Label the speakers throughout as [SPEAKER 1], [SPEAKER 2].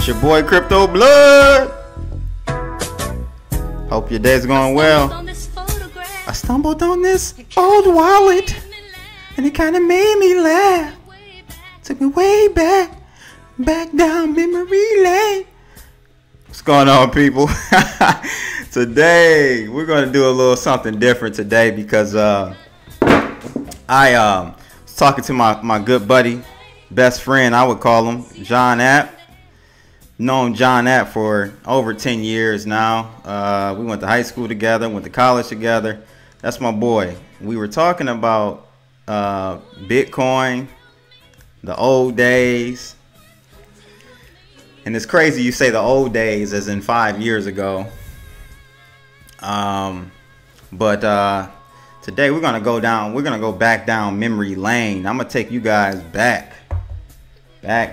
[SPEAKER 1] It's your boy Crypto Blood. Hope your day's going well. I stumbled on this old wallet and it kind of made me laugh. Took me way back down memory lane. What's going on, people? Today we're going to do a little something different today because I was talking to my good buddy, best friend I would call him, John App. Known John App for over 10 years now. We went to high school together, went to college together. That's my boy. We were talking about Bitcoin, the old days. And it's crazy you say the old days as in 5 years ago. But today we're gonna go back down memory lane. I'm gonna take you guys back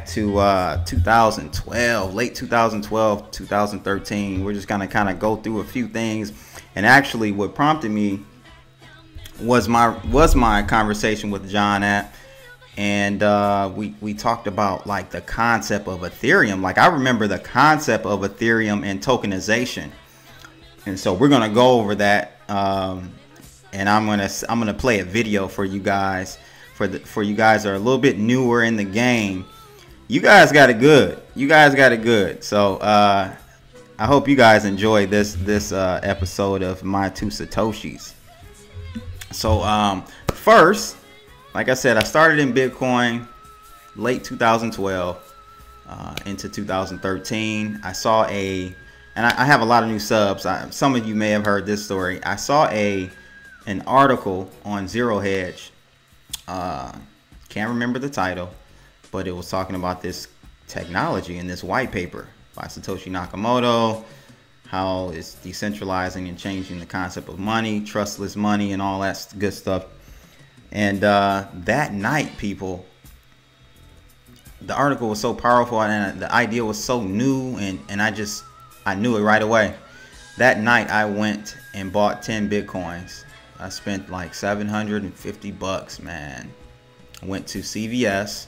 [SPEAKER 1] to 2012, late 2012, 2013. We're just gonna kind of go through a few things. And actually what prompted me was my conversation with John App. And we talked about like the concept of Ethereum. Like I remember the concept of Ethereum and tokenization. And so we're gonna go over that. And I'm gonna play a video for you guys. For you guys that are a little bit newer in the game. You guys got it good. So I hope you guys enjoy this episode of My Two Satoshis. So first, like I said, I started in Bitcoin late 2012 into 2013. I saw and I have a lot of new subs. Some of you may have heard this story. I saw an article on Zero Hedge. Can't remember the title, but it was talking about this technology in this white paper by Satoshi Nakamoto, how it's decentralizing and changing the concept of money, trustless money, and all that good stuff. And that night, people, the article was so powerful and the idea was so new, and I knew it right away. That night, I went and bought 10 Bitcoins. I spent like $750, man. I went to CVS.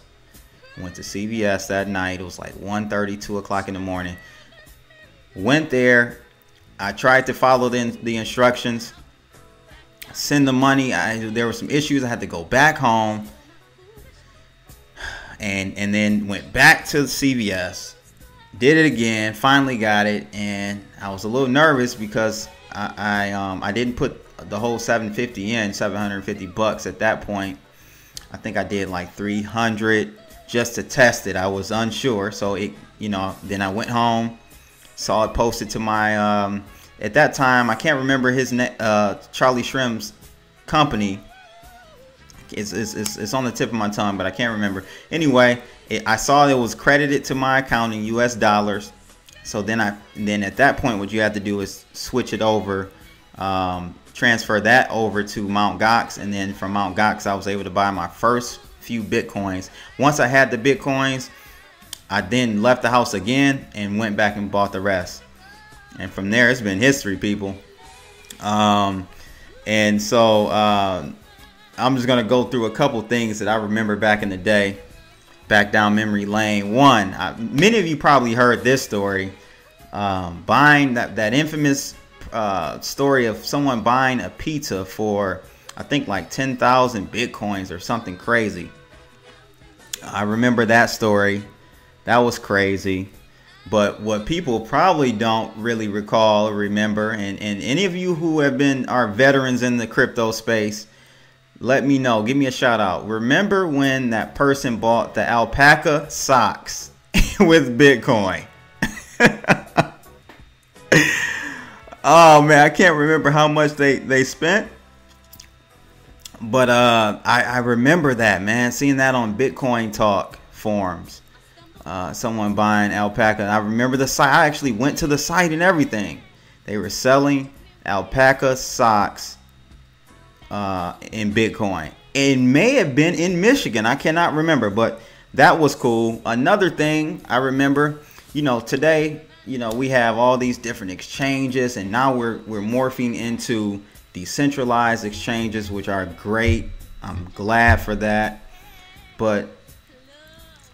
[SPEAKER 1] That night. It was like 1:30, 2 o'clock in the morning. Went there. I tried to follow the instructions. Send the money. There were some issues. I had to go back home. And then went back to CVS. Did it again. Finally got it. And I was a little nervous because I didn't put the whole $750 at that point. I think I did like 300 just to test it. I was unsure. So then I went home, saw it posted to my, at that time, I can't remember his Charlie Shrim's company. It's on the tip of my tongue, but I can't remember. Anyway, I saw it was credited to my account in US dollars. So then at that point, what you have to do is switch it over, transfer that over to Mt. Gox, and then from Mt. Gox I was able to buy my first few Bitcoins. Once I had the Bitcoins, I then left the house again and went back and bought the rest. And from there, it's been history, people. And so I'm just gonna go through a couple things that I remember back in the day, back down memory lane. One, many of you probably heard this story, buying that infamous story of someone buying a pizza for I think like 10,000 Bitcoins or something crazy. I remember that story. That was crazy. But what people probably don't really recall or remember, and any of you who are veterans in the crypto space, let me know. Give me a shout out. Remember when that person bought the alpaca socks with Bitcoin? Oh man, I can't remember how much they spent. But I remember that, man, seeing that on Bitcoin Talk forums. Someone buying alpaca. I remember the site. I actually went to the site and everything. They were selling alpaca socks in Bitcoin. It may have been in Michigan. I cannot remember, but that was cool. Another thing I remember, today, we have all these different exchanges, and now we're morphing into decentralized exchanges, which are great. I'm glad for that. But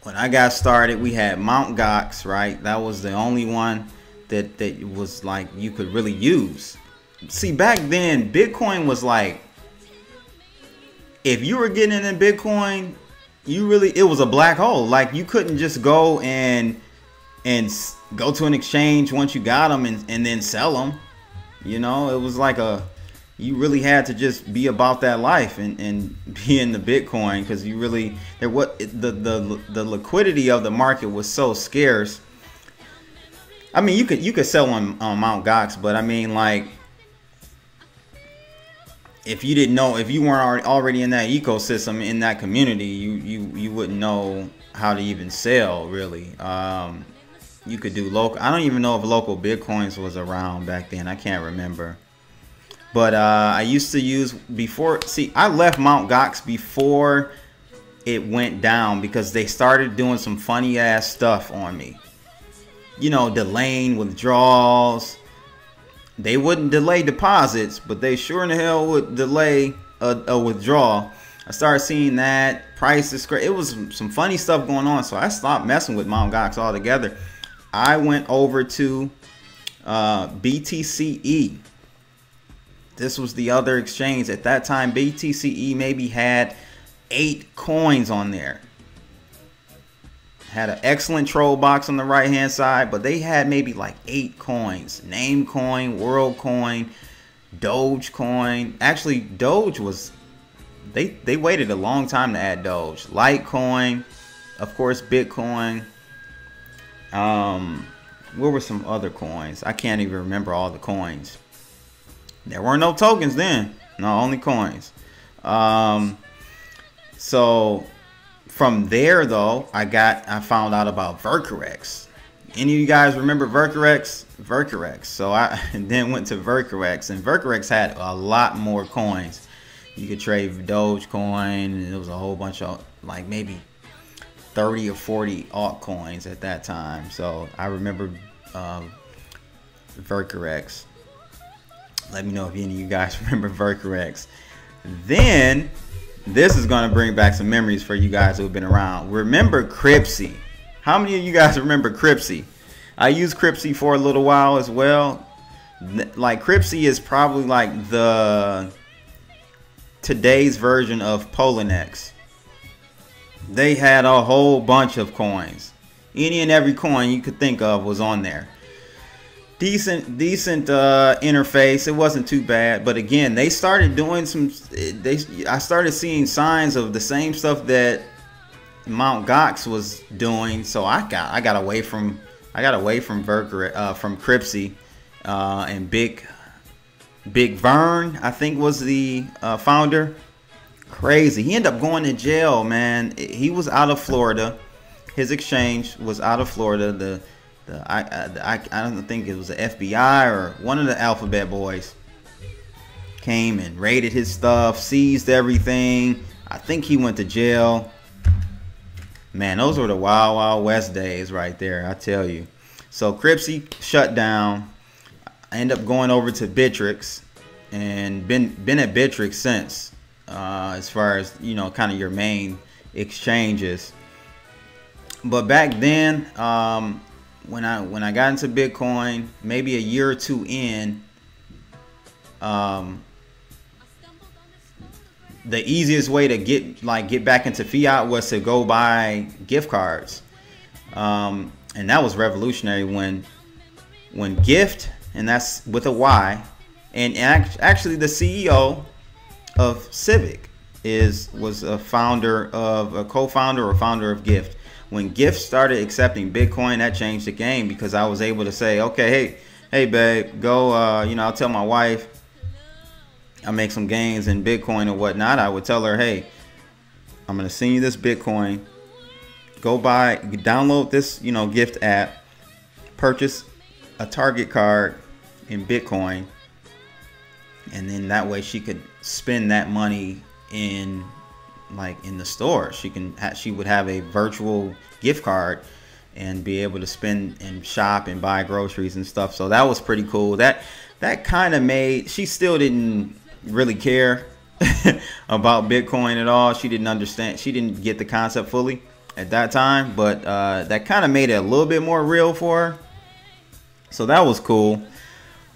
[SPEAKER 1] when I got started, we had Mt. Gox, right? That was the only one that was like you could really use. See, back then, Bitcoin was like, if you were getting in Bitcoin, it was a black hole. Like, you couldn't just go and go to an exchange once you got them and then sell them. You know, it was like you really had to just be about that life and be in the Bitcoin, because you really, the liquidity of the market was so scarce. I mean, you could sell on Mt. Gox, but I mean, like, if you didn't know, if you weren't already in that ecosystem, in that community, you wouldn't know how to even sell, really. You could do local. I don't even know if local Bitcoins was around back then. I can't remember. But I used to use before. See, I left Mt. Gox before it went down because they started doing some funny ass stuff on me. You know, delaying withdrawals. They wouldn't delay deposits, but they sure in the hell would delay a withdrawal. I started seeing that prices. It was some funny stuff going on, so I stopped messing with Mt. Gox altogether. I went over to BTC-e. This was the other exchange at that time. BTC-e maybe had 8 coins on there. Had an excellent troll box on the right hand side, but they had maybe like 8 coins. Name coin, world coin, Doge coin. Actually, Doge was, they waited a long time to add Doge. Litecoin, of course, Bitcoin. What were some other coins? I can't even remember all the coins. There were no tokens then. No, only coins. So from there, though, I found out about Vercarex. Any of you guys remember Vercarex? Vercarex. So I then went to Vercarex, and Vercarex had a lot more coins. You could trade Dogecoin, and there was a whole bunch of, like, maybe 30 or 40 altcoins at that time. So I remember Vercarex. Let me know if any of you guys remember Vercarex. Then this is going to bring back some memories for you guys who have been around. Remember Cripsy? How many of you guys remember Cripsy? I used Cripsy for a little while as well. Like, Cripsy is probably like today's version of Poloniex. They had a whole bunch of coins. Any and every coin you could think of was on there. Decent interface. It wasn't too bad, but again, they started doing some. I started seeing signs of the same stuff that Mt. Gox was doing. So I got away from Cripsy, and Big Vern, I think, was the founder. Crazy. He ended up going to jail, man. He was out of Florida. His exchange was out of Florida. I don't think it was the FBI or one of the Alphabet boys came and raided his stuff, seized everything. I think he went to jail. Man, those were the Wild Wild West days right there, I tell you. So Cripsy shut down. I ended up going over to Bittrex and been at Bittrex since. As far as, you know, kind of your main exchanges. But back then, when I got into Bitcoin, maybe a year or two in, the easiest way to get back into fiat was to go buy gift cards, and that was revolutionary when Gift, and that's with a Y, and actually the CEO of Civic was a co-founder or founder of Gift. When Gift started accepting Bitcoin, that changed the game, because I was able to say, okay, hey babe, go, you know, I'll tell my wife I make some gains in Bitcoin or whatnot. I would tell her, hey, I'm gonna send you this Bitcoin, go download this, you know, Gift app, purchase a Target card in Bitcoin, and then that way she could spend that money in the store. She would have a virtual gift card and be able to spend and shop and buy groceries and stuff. So that was pretty cool. That kind of made, she still didn't really care about Bitcoin at all. She didn't understand. She didn't get the concept fully. at that time, but that kind of made it a little bit more real for her. So that was cool.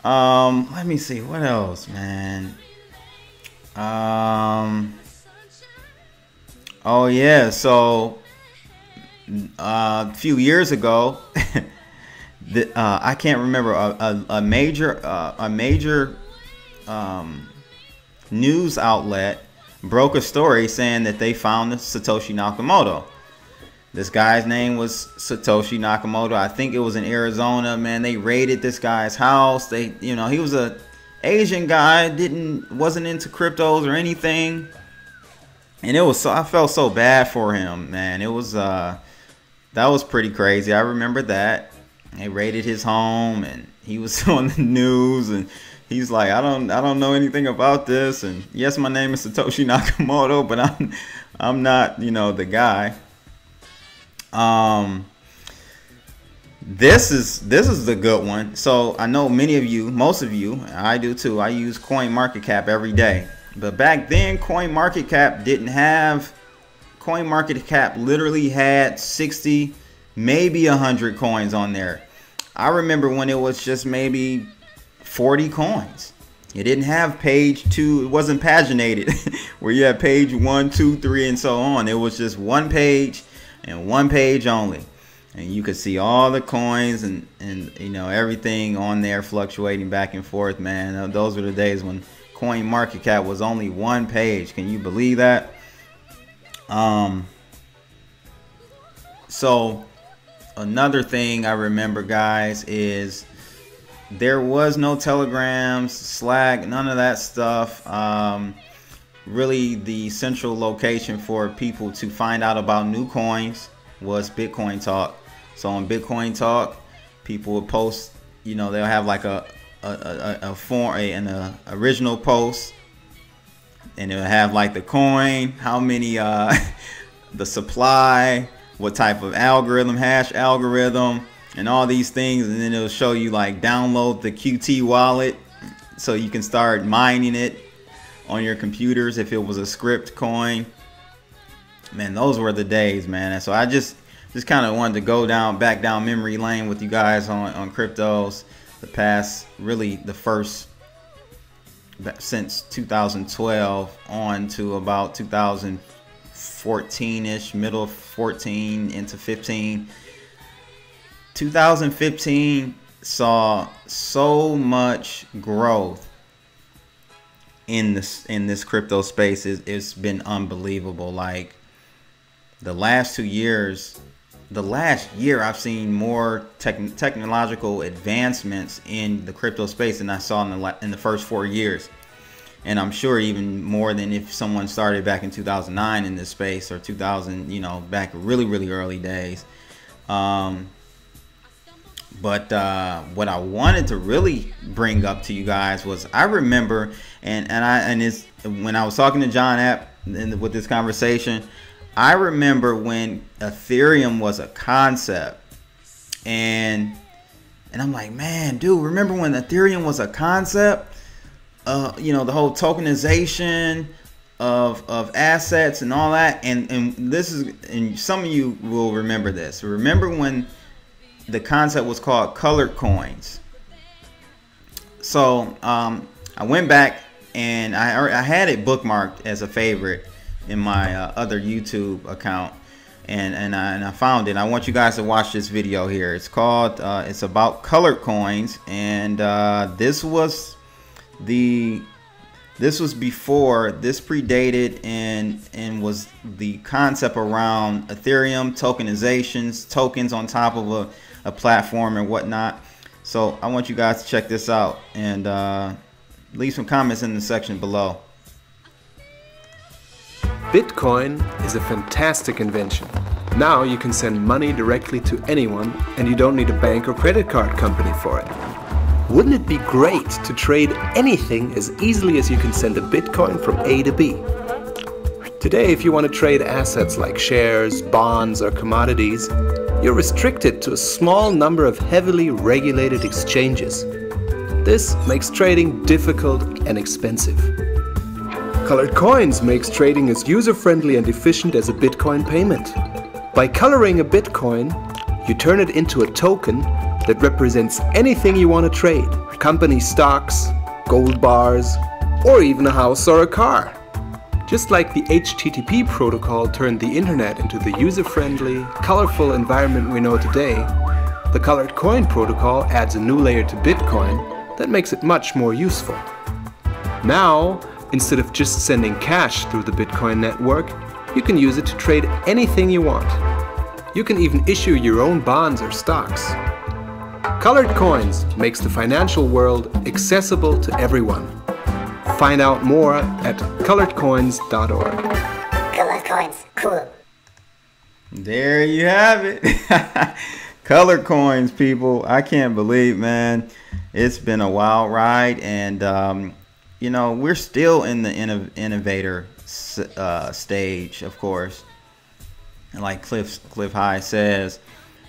[SPEAKER 1] Let me see what else, man. Oh yeah, so a few years ago, I can't remember, a major news outlet broke a story saying that they found Satoshi Nakamoto. This guy's name was Satoshi Nakamoto. I think it was in Arizona, man. They raided this guy's house. They, you know, he was a Asian guy, wasn't into cryptos or anything. And it was so, I felt so bad for him, man. It was that was pretty crazy. I remember that. They raided his home and he was on the news and he's like, I don't know anything about this, and yes, my name is Satoshi Nakamoto, but I'm not, you know, the guy. This is the good one. So I know many of you, most of you, I do too. I use CoinMarketCap every day. But back then, CoinMarketCap didn't have. CoinMarketCap literally had 60, maybe 100 coins on there. I remember when it was just maybe 40 coins. It didn't have page 2. It wasn't paginated where you have page 1, 2, 3, and so on. It was just one page and one page only. And you could see all the coins and you know, everything on there fluctuating back and forth, man. Those were the days when CoinMarketCap was only one page. Can you believe that? So another thing I remember, guys, is there was no Telegrams, Slack, none of that stuff. Really, the central location for people to find out about new coins was Bitcoin Talk. So on Bitcoin Talk, people would post, you know, they'll have like an original post, and it'll have like the coin, how many, the supply, what type of algorithm, hash algorithm, and all these things. And then it'll show you like download the QT wallet so you can start mining it on your computers if it was a script coin. Man, those were the days, man. And so I just kind of wanted to go back down memory lane with you guys on cryptos. The past, really the first, since 2012 on to about 2014-ish, middle of 14 into 15. 2015 saw so much growth in this crypto space. It's been unbelievable. Like the last 2 years, the last year, I've seen more technological advancements in the crypto space than I saw in the first 4 years. And I'm sure even more than if someone started back in 2009 in this space, or 2000, you know, back really early days. But what I wanted to really bring up to you guys was, I remember, and it's when I was talking to John App with this conversation, I remember when Ethereum was a concept, and I'm like, man, dude, remember when Ethereum was a concept? You know, the whole tokenization of assets and all that, and this is, and some of you will remember this. Remember when the concept was called colored coins? So I went back and I had it bookmarked as a favorite in my other YouTube account, and I found it. I want you guys to watch this video here. It's called it's about colored coins, and this was before, this predated and was the concept around Ethereum, tokenizations, tokens on top of a platform and whatnot. So I want you guys to check this out, and leave some comments in the section below.
[SPEAKER 2] Bitcoin is a fantastic invention. Now you can send money directly to anyone, and you don't need a bank or credit card company for it. Wouldn't it be great to trade anything as easily as you can send a Bitcoin from A to B? Today, if you want to trade assets like shares, bonds, or commodities, you're restricted to a small number of heavily regulated exchanges. This makes trading difficult and expensive. Colored coins makes trading as user-friendly and efficient as a Bitcoin payment. By coloring a Bitcoin, you turn it into a token that represents anything you want to trade. Company stocks, gold bars, or even a house or a car. Just like the HTTP protocol turned the internet into the user-friendly, colorful environment we know today, the Colored Coin protocol adds a new layer to Bitcoin that makes it much more useful. Now, instead of just sending cash through the Bitcoin network, you can use it to trade anything you want. You can even issue your own bonds or stocks. Colored Coins makes the financial world accessible to everyone. Find out more at coloredcoins.org.
[SPEAKER 3] Colored Coins, cool.
[SPEAKER 1] There you have it. Colored Coins, people. I can't believe, man. It's been a wild ride, and you know, we're still in the innovator stage, of course, like Clif High says.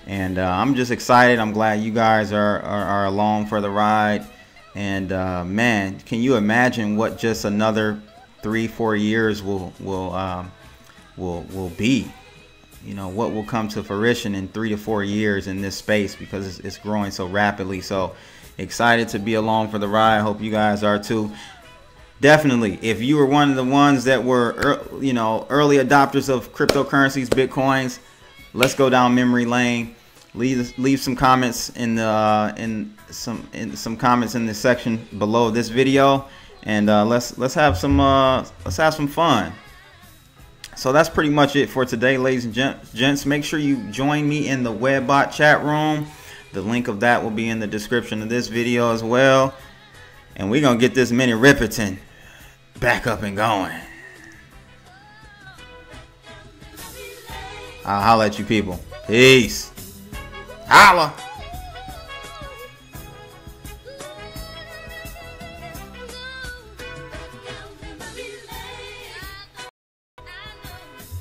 [SPEAKER 1] And I'm just excited. I'm glad you guys are along for the ride. And man, can you imagine what just another 3-4 years will be? You know, what will come to fruition in 3 to 4 years in this space, because it's growing so rapidly. So excited to be along for the ride. Hope you guys are too. Definitely, if you were one of the ones that were, you know, early adopters of cryptocurrencies, Bitcoins, let's go down memory lane. Leave some comments in the some comments in the section below this video, and let's have some fun. So that's pretty much it for today, ladies and gents. Make sure you join me in the Webbot chat room. The link of that will be in the description of this video as well. And we're gonna get this mini Ripperton back up and going. I'll holla at you people. Peace. Holla.